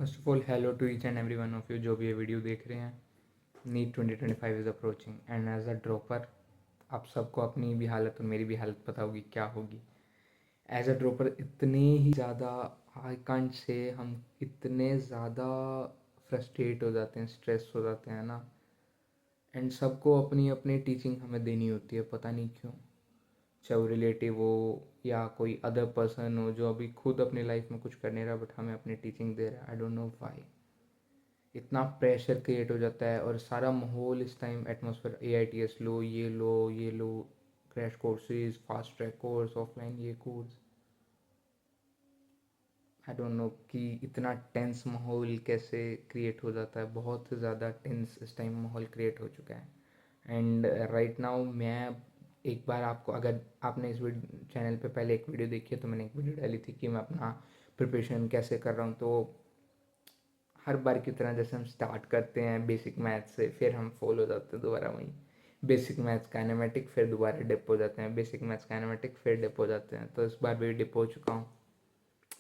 First of all hello to each and every one of you जो भी ये video देख रहे हैं। NEET 2025 is approaching and as a dropper आप सबको अपनी भी हालत और मेरी भी हालत पता होगी क्या होगी। एज अ ड्रॉपर इतने ही ज़्यादा आई कांट से हम इतने ज़्यादा फ्रस्ट्रेट हो जाते हैं, स्ट्रेस हो जाते हैं ना। एंड सबको अपनी अपनी टीचिंग हमें देनी होती है, पता नहीं क्यों। चाहे वो रिलेटिव हो या कोई अदर पर्सन हो जो अभी खुद अपनी लाइफ में कुछ कर नहीं रहा बट हमें अपनी टीचिंग दे रहा है। आई डोंट नो व्हाई इतना प्रेशर क्रिएट हो जाता है और सारा माहौल इस टाइम एटमॉस्फेयर AITS लो, ये लो, crash courses, fast track course, offline ये कोर्स। आई डोंट नो कि इतना टेंस माहौल कैसे क्रिएट हो जाता है। बहुत ज़्यादा टेंस इस टाइम माहौल क्रिएट हो चुका है। एंड राइट नाउ मैं एक बार आपको, अगर आपने इस चैनल पे पहले एक वीडियो देखी है तो मैंने एक वीडियो डाली थी कि मैं अपना प्रिपरेशन कैसे कर रहा हूँ। तो हर बार की तरह जैसे हम स्टार्ट करते हैं बेसिक मैथ से, फिर हम फॉलो हो जाते हैं दोबारा वहीं बेसिक मैथ्स काइनेमेटिक, फिर दोबारा डिप हो जाते हैं बेसिक मैथ्स काइनेमेटिक, फिर डिप हो जाते हैं। तो इस बार भी डिप हो चुका हूँ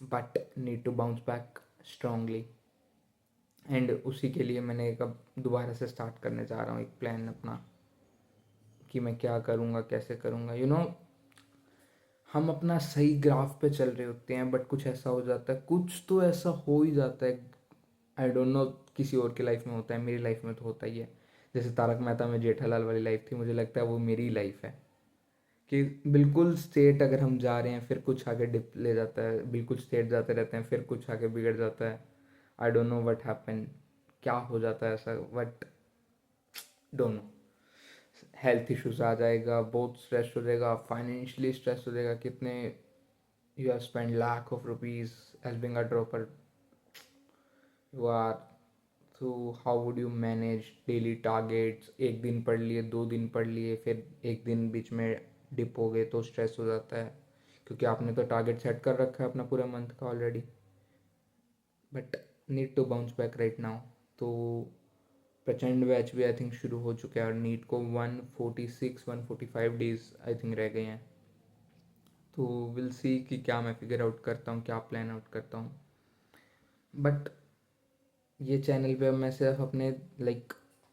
but need to bounce back strongly. And उसी के लिए मैंने एक अब दोबारा से स्टार्ट करने जा रहा हूँ एक प्लान अपना कि मैं क्या करूँगा, कैसे करूँगा। हम अपना सही ग्राफ पे चल रहे होते हैं बट कुछ ऐसा हो जाता है, कुछ तो ऐसा हो ही जाता है। आई डोंट नो किसी और की लाइफ में होता है, मेरी लाइफ में तो होता ही है। जैसे तारक मेहता में जेठालाल वाली लाइफ थी, मुझे लगता है वो मेरी लाइफ है कि बिल्कुल स्ट्रेट अगर हम जा रहे हैं फिर कुछ आगे डिप ले जाता है, बिल्कुल स्ट्रेट जाते रहते हैं फिर कुछ आगे बिगड़ जाता है। I don't know what happen, क्या हो जाता है ऐसा, but don't know. Health issues आ जाएगा, बहुत स्ट्रेस हो जाएगा, फाइनेंशियली स्ट्रेस हो जाएगा। कितने you have spent lakh of rupees as being a dropper you are, so how would you manage daily targets? एक दिन पढ़ लिए, 2 दिन पढ़ लिए, फिर एक दिन बीच में डिप हो गए तो स्ट्रेस हो जाता है क्योंकि आपने तो टारगेट सेट कर रखा है अपना पूरा मंथ का already. But need to bounce back right now. तो प्रचंड बैच भी आई थिंक शुरू हो चुके हैं और नीट को 146-145 डेज आई थिंक रह गए हैं। तो विल सी कि क्या मैं फिगर आउट करता हूँ, क्या प्लान आउट करता हूँ। बट ये चैनल पे मैं सिर्फ अपने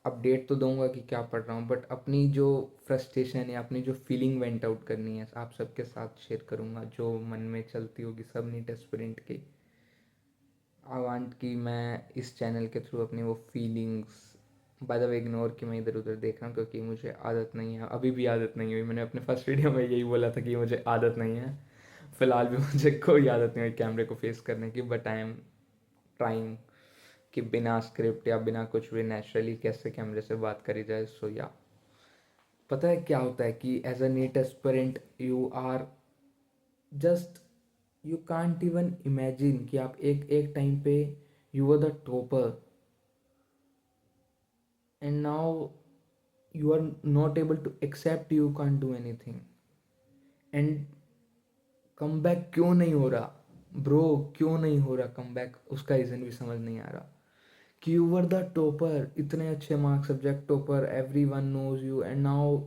अपडेट तो दूंगा कि क्या पढ़ रहा हूँ बट अपनी जो फ्रस्ट्रेशन या अपनी जो फीलिंग वेंट आउट करनी है आप सबके साथ शेयर करूँगा, जो मन में चलती होगी सब नीट एस्पिरेंट की। आई वांट कि मैं इस चैनल के थ्रू अपनी वो feelings, by the way ignore कि मैं इधर उधर देख रहा हूँ क्योंकि मुझे आदत नहीं है, अभी भी आदत नहीं हुई। मैंने अपने फर्स्ट वीडियो में यही बोला था कि मुझे आदत नहीं है। फिलहाल भी मुझे कोई आदत नहीं हुई कैमरे को फेस करने की, बट आई एम ट्राइंग कि बिना स्क्रिप्ट या बिना कुछ भी नेचुरली कैसे कैमरे से बात करी जाए। सो या पता है क्या होता है कि as a NEET aspirant you are just, you can't even imagine कि आप एक एक टाइम पे you are the topper and now you are not able to accept you can't do anything and come back क्यों नहीं हो रहा bro, क्यों नहीं हो रहा कम बैक, उसका रीज़न भी समझ नहीं आ रहा कि यू वर द टॉपर, इतने अच्छे marks, subject topper, every one knows you and now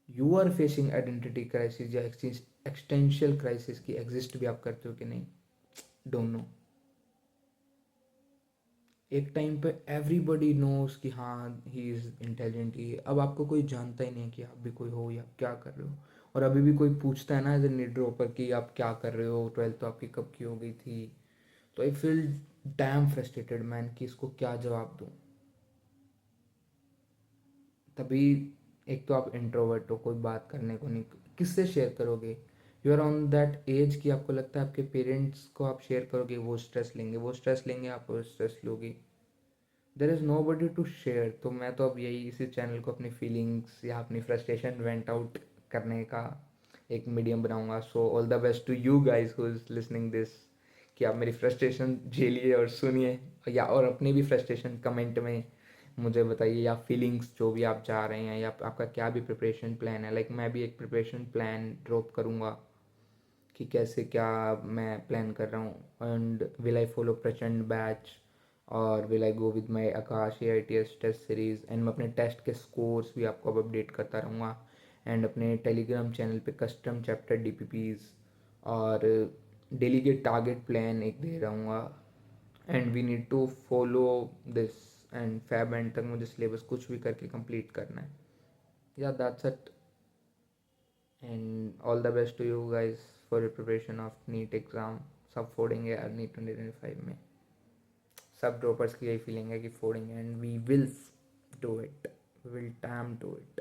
you are facing identity crisis या एक्सटेंशियल क्राइसिस की एग्जिस्ट भी आप करते हो कि नहीं, डोंट नो। एक टाइम पे एवरीबडी नोज कि हाँ ही इज़ इंटेलिजेंट, ही अब आपको कोई जानता ही नहीं है कि आप भी कोई हो या आप क्या कर रहे हो। और अभी भी कोई पूछता है ना एज ए नीट ड्रॉपर कि आप क्या कर रहे हो, 12th तो आपकी कब की हो गई थी, तो I feel dam frustrated man कि इसको क्या जवाब दूँ। तभी एक तो आप इंट्रोवर्ट हो, कोई बात करने को नहीं, किससे शेयर करोगे। You are on that edge कि आपको लगता है आपके पेरेंट्स को आप शेयर करोगे वो स्ट्रेस लेंगे, वो स्ट्रेस लेंगे, आप स्ट्रेस लोगे, there is nobody to share. तो मैं तो अब यही इसी चैनल को अपनी फीलिंग्स या अपनी फ्रस्ट्रेशन वेंट आउट करने का एक मीडियम बनाऊंगा। So all the best to you guys who is listening this कि आप मेरी फ्रस्ट्रेशन झेलिए और सुनिए, या और अपनी भी फ्रस्ट्रेशन कमेंट में मुझे बताइए, या फीलिंग्स जो भी आप चाह रहे हैं, या आपका क्या भी प्रिपरेशन प्लान है। मैं भी एक प्रिपरेशन प्लान ड्रॉप करूँगा कि कैसे क्या मैं प्लान कर रहा हूँ। And will I follow Prachand batch और will I go with my Aakash AITS test series. And मैं अपने टेस्ट के स्कोर्स भी आपको अब अपडेट करता रहूँगा। एंड अपने टेलीग्राम चैनल पे कस्टम चैप्टर DPPs और डेली के टारगेट प्लान एक दे रहूँगा। And we need to follow this, and Feb end तक मुझे सिलेबस कुछ भी करके कंप्लीट करना है. या that's it, and all the best to you guys for your preparation of NEET exam. सब फोड़ेंगे यार नीट 2025 में. सब ड्रॉपर्स की यही फीलिंग है कि फोड़ेंगे, and we will do it, we will damn do it.